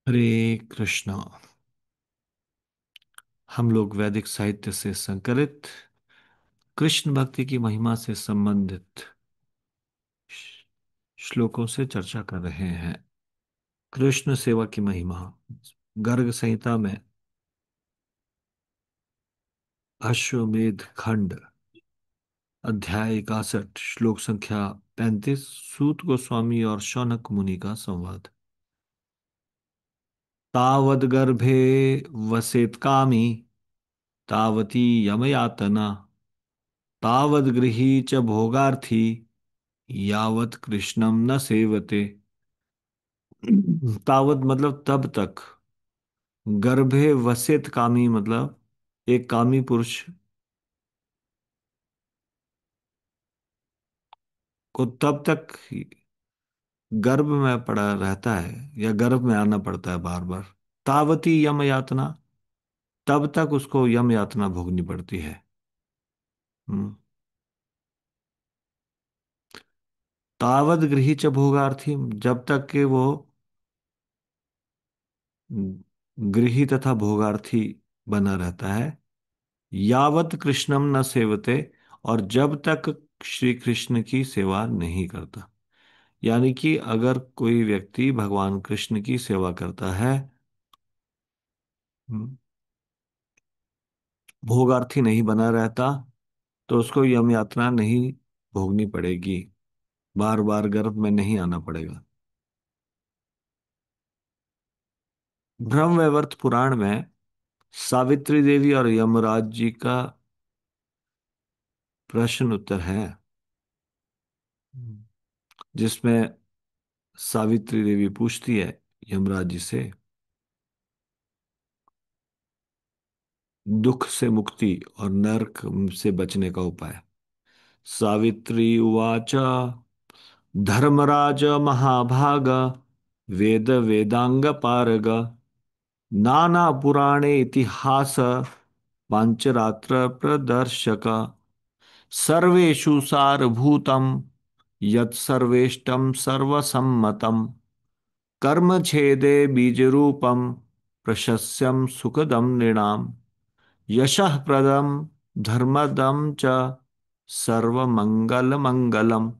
हरे कृष्णा। हम लोग वैदिक साहित्य से संकलित कृष्ण भक्ति की महिमा से संबंधित श- श्लोकों से चर्चा कर रहे हैं। कृष्ण सेवा की महिमा गर्ग संहिता में अश्वमेध खंड अध्याय 61 श्लोक संख्या 35 सूत गोस्वामी और शौनक मुनि का संवाद। तावद गर्भे वसेत कामी तावती यमयातना तावद गृही च भोगार्थी यावत कृष्णम न सेवते। तावत मतलब तब तक, गर्भे वसित कामी मतलब एक कामी पुरुष को तब तक गर्भ में पड़ा रहता है या गर्भ में आना पड़ता है बार बार। तावती यम यातना, तब तक उसको यम यातना भोगनी पड़ती है। हम्म। तावत गृही च भोगार्थी, जब तक कि वो गृही तथा भोगार्थी बना रहता है। यावत कृष्णम न सेवते, और जब तक श्री कृष्ण की सेवा नहीं करता। यानी कि अगर कोई व्यक्ति भगवान कृष्ण की सेवा करता है, हम्म, भोगार्थी नहीं बना रहता, तो उसको यम यात्रा नहीं भोगनी पड़ेगी, बार बार गर्भ में नहीं आना पड़ेगा। ब्रह्म वैवर्त पुराण में सावित्री देवी और यमराज जी का प्रश्न उत्तर है, जिसमें सावित्री देवी पूछती है यमराज जी से दुख से मुक्ति और नरक से बचने का उपाय। सावित्री उवाच धर्मराज महाभाग वेद वेदांग पारग नाना पुराणे इतिहास पांचरात्र प्रदर्शक सर्वेषु सारभूतम यत् सर्वेष्टम सर्वसम्मतम कर्म छेदे बीजरूपम प्रशस्यम सुखदम नृणाम यशः प्रदम धर्मदम च सर्वमंगल मंगलम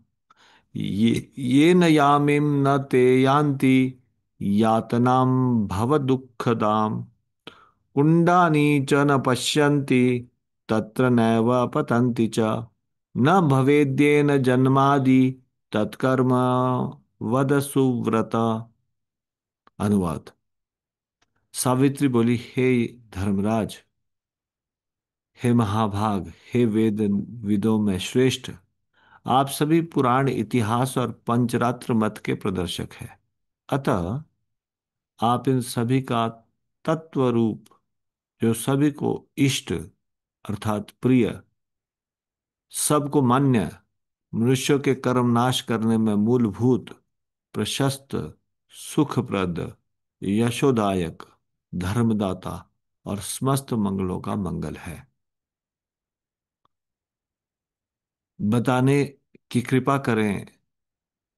ये न यामिम न ते यान्ति यातनां भव दुःखदाम कुंडानि च न पश्यन्ति तत्र नैव पतन्ति च न भवेद्येन जन्मादि तत्कर्म वद सुव्रत। अनुवाद। सावित्री बोली, हे धर्मराज, हे महाभाग, हे वेद विदों में श्रेष्ठ, आप सभी पुराण इतिहास और पंचरात्र मत के प्रदर्शक हैं। अतः आप इन सभी का तत्व रूप, जो सभी को इष्ट अर्थात प्रिय, सबको मान्य, मनुष्यों के कर्म नाश करने में मूलभूत, प्रशस्त, सुखप्रद, यशोदायक, धर्मदाता और समस्त मंगलों का मंगल है, बताने की कृपा करें,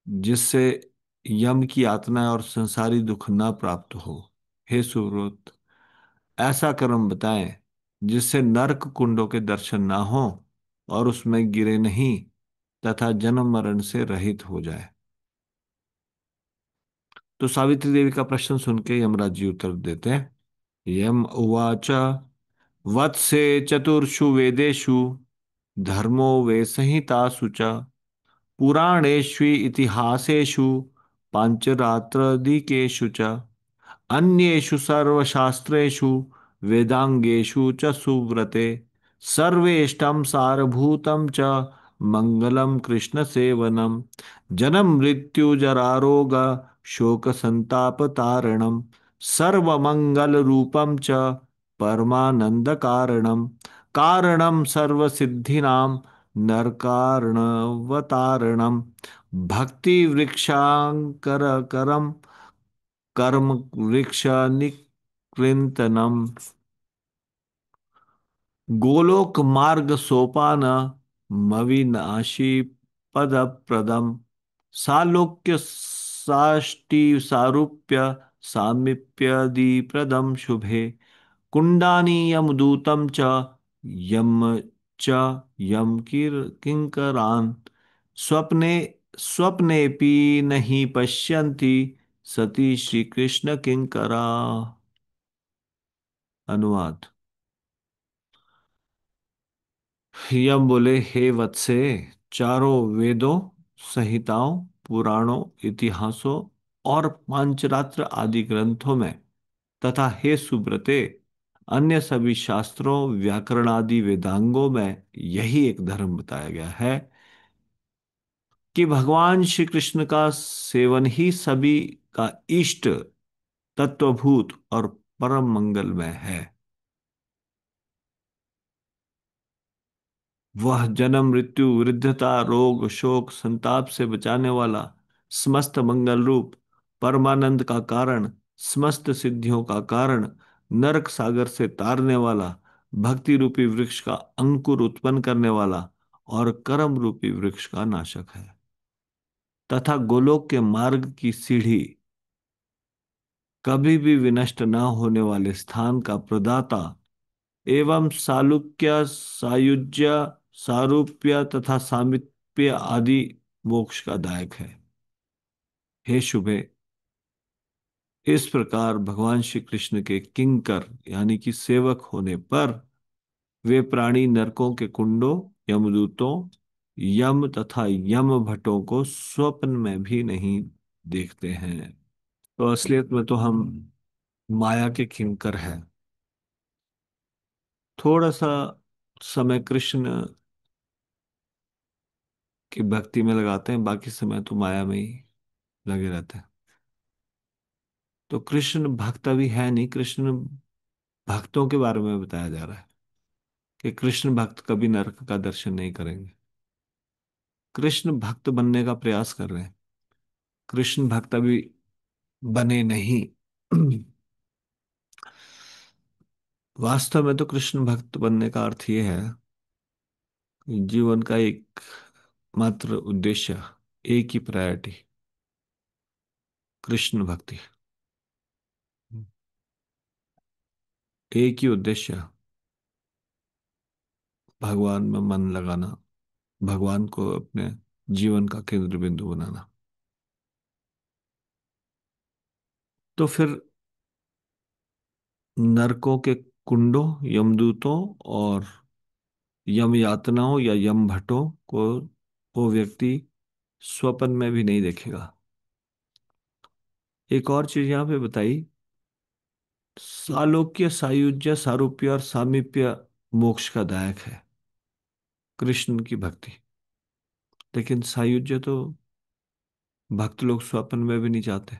जिससे यम की यातना और संसारी दुख न प्राप्त हो। हे सुव्रत, ऐसा कर्म बताएं जिससे नरक कुंडों के दर्शन ना हो और उसमें गिरे नहीं तथा जन्म मरण से रहित हो जाए। तो सावित्री देवी का प्रश्न सुन के यमराज जी उत्तर देते हैं। यम उवाच वत्से चतुर्षु वेदेषु धर्मो वे संहितासु च पुराणेष्वि इतिहासेषु पांचरात्रदिकेषु च अन्येषु सर्वशास्त्रेषु वेदांगेषु च सुव्रते सर्वेष्टं सारभूतं च मंगलम कृष्ण सेवनम जन्म मृत्यु जरारोग शोक संताप तारणम सर्वमंगल रूपम च परमानंद कारणम कारणम सर्व सिद्धिनां नरकार्णवतारणम भक्ति वृक्षांकर करम कर्म वृक्ष निकृंतनम गोलोक मार्ग सोपान मविनाशी पद प्रदम सालोक्य साष्टि सारूप्य सामीप्यदिप्रदं शुभे कुंडानी यमदूतं च यम च यम किंकरान् स्वप्ने स्वप्नेपि नहीं पश्यन्ति सती श्री कृष्ण किंकरा। अनुवाद। यम बोले, हे वत्से, चारों वेदों, संहिताओं, पुराणों, इतिहासों और पांचरात्र आदि ग्रंथों में तथा हे सुब्रते, अन्य सभी शास्त्रों, व्याकरण आदि वेदांगों में यही एक धर्म बताया गया है कि भगवान श्री कृष्ण का सेवन ही सभी का इष्ट, तत्वभूत और परम मंगलमय है। वह जन्म, मृत्यु, वृद्धता, रोग, शोक, संताप से बचाने वाला, समस्त मंगल रूप, परमानंद का कारण, समस्त सिद्धियों का कारण, नरक सागर से तारने वाला, भक्ति रूपी वृक्ष का अंकुर उत्पन्न करने वाला और कर्म रूपी वृक्ष का नाशक है, तथा गोलोक के मार्ग की सीढ़ी, कभी भी विनष्ट न होने वाले स्थान का प्रदाता एवं सालुक्य, सायुज्य, सारूप्य तथा सामीप्य आदि मोक्ष का दायक है। हे शुभे, इस प्रकार भगवान श्री कृष्ण के किंकर यानी कि सेवक होने पर वे प्राणी नरकों के कुंडों, यमदूतों, यम तथा यम भट्टों को स्वप्न में भी नहीं देखते हैं। तो असलियत में तो हम माया के किंकर हैं। थोड़ा सा समय कृष्ण की भक्ति में लगाते हैं, बाकी समय तो माया में ही लगे रहते हैं। तो कृष्ण भक्त अभी है नहीं, कृष्ण भक्तों के बारे में बताया जा रहा है कि कृष्ण भक्त कभी नरक का दर्शन नहीं करेंगे। कृष्ण भक्त बनने का प्रयास कर रहे हैं, कृष्ण भक्त अभी बने नहीं। वास्तव में तो कृष्ण भक्त बनने का अर्थ ये है कि जीवन का एक मात्र उद्देश्य, एक ही प्रायोरिटी, कृष्ण भक्ति। एक ही उद्देश्य, भगवान में मन लगाना, भगवान को अपने जीवन का केंद्र बिंदु बनाना। तो फिर नरकों के कुंडों, यमदूतों और यम यातनाओं या यम भट्टों को वो व्यक्ति स्वप्न में भी नहीं देखेगा। एक और चीज यहाँ पे बताई, सालोक्य, सायुज्य, सारूप्य और सामीप्य मोक्ष का दायक है कृष्ण की भक्ति। लेकिन सायुज्य तो भक्त लोग स्वप्न में भी नहीं चाहते,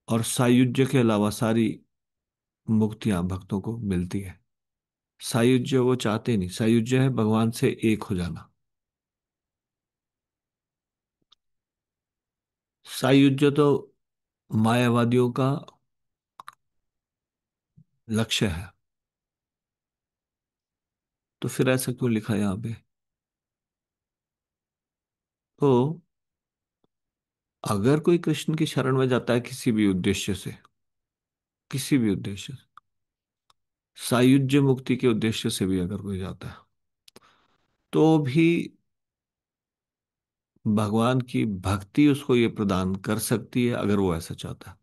और सायुज्य के अलावा सारी मुक्तियां भक्तों को मिलती है। सायुज्य वो चाहते नहीं, सायुज्य है भगवान से एक हो जाना। सायुज्य तो मायावादियों का लक्ष्य है। तो फिर ऐसा क्यों लिखा है यहाँ पे? तो अगर कोई कृष्ण की शरण में जाता है किसी भी उद्देश्य से, किसी भी उद्देश्य से, सायुज्य मुक्ति के उद्देश्य से भी अगर कोई जाता है, तो भी भगवान की भक्ति उसको ये प्रदान कर सकती है अगर वो ऐसा चाहता है।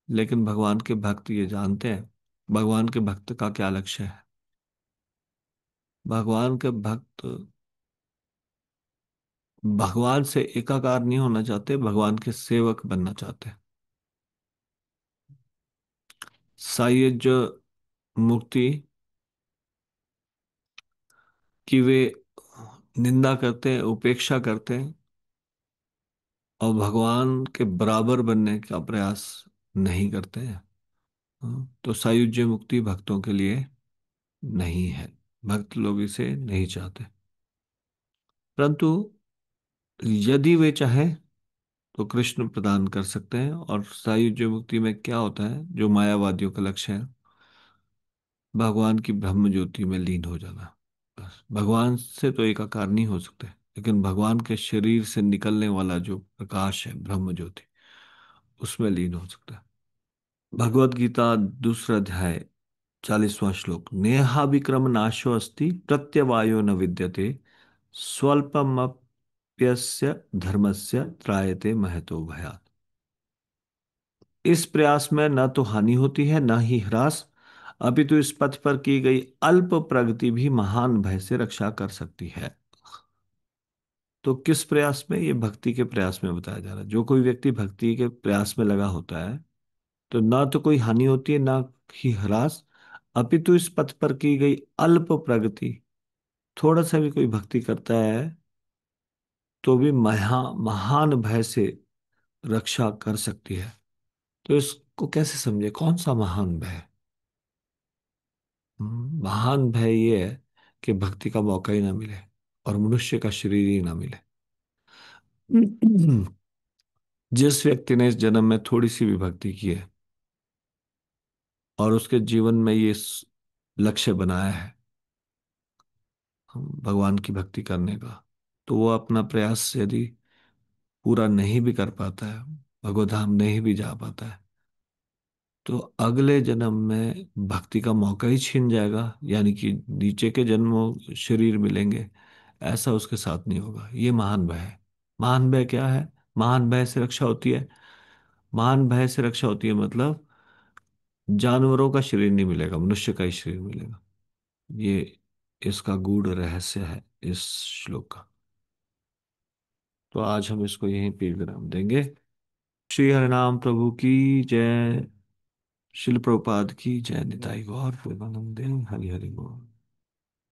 लेकिन भगवान के भक्त ये जानते हैं भगवान के भक्त का क्या लक्ष्य है। भगवान के भक्त भगवान से एकाकार नहीं होना चाहते, भगवान के सेवक बनना चाहते हैं। सायुज्य मुक्ति की वे निंदा करते हैं, उपेक्षा करते हैं और भगवान के बराबर बनने का प्रयास नहीं करते हैं। तो सायुज्य मुक्ति भक्तों के लिए नहीं है, भक्त लोग इसे नहीं चाहते। परंतु यदि वे चाहें तो कृष्ण प्रदान कर सकते हैं। और सायुज्य मुक्ति में क्या होता है, जो मायावादियों का लक्ष्य है, भगवान की ब्रह्म ज्योति में लीन हो जाना। बस भगवान से तो एकाकार नहीं हो सकते, लेकिन भगवान के शरीर से निकलने वाला जो प्रकाश है, ब्रह्म ज्योति, उसमें लीन हो सकता है। भगवत गीता दूसरा अध्याय 40वां श्लोक, नेहा विक्रम नाशो अस्ति प्रत्यवायो न विद्यते स्वल्पमप्यस्य धर्मस्य त्रायते महतो भयात्। इस प्रयास में न तो हानि होती है न ही ह्रास, अपितु इस पथ पर की गई अल्प प्रगति भी महान भय से रक्षा कर सकती है। तो किस प्रयास में? ये भक्ति के प्रयास में बताया जा रहा है। जो कोई व्यक्ति भक्ति के प्रयास में लगा होता है तो ना तो कोई हानि होती है ना ही ह्रास, अपितु इस पथ पर की गई अल्प प्रगति, थोड़ा सा भी कोई भक्ति करता है तो भी महान भय से रक्षा कर सकती है। तो इसको कैसे समझे, कौन सा महान भय? महान भय ये है कि भक्ति का मौका ही ना मिले और मनुष्य का शरीर ही ना मिले। जिस व्यक्ति ने इस जन्म में थोड़ी सी भी भक्ति की है और उसके जीवन में ये लक्ष्य बनाया है भगवान की भक्ति करने का, तो वो अपना प्रयास यदि पूरा नहीं भी कर पाता है, भगवत धाम नहीं भी जा पाता है, तो अगले जन्म में भक्ति का मौका ही छीन जाएगा, यानी कि नीचे के जन्मों शरीर मिलेंगे, ऐसा उसके साथ नहीं होगा। ये महान भय है। महान भय क्या है? महान भय से रक्षा होती है। महान भय से रक्षा होती है मतलब जानवरों का शरीर नहीं मिलेगा, मनुष्य का ही शरीर मिलेगा। ये इसका गूढ़ रहस्य है इस श्लोक का। तो आज हम इसको यहीं पे विराम देंगे। श्री हरिनाम प्रभु की जय। शिल प्रभुपाद की जय। निताई गौर प्रेमानंदे। हरि हरि बोल।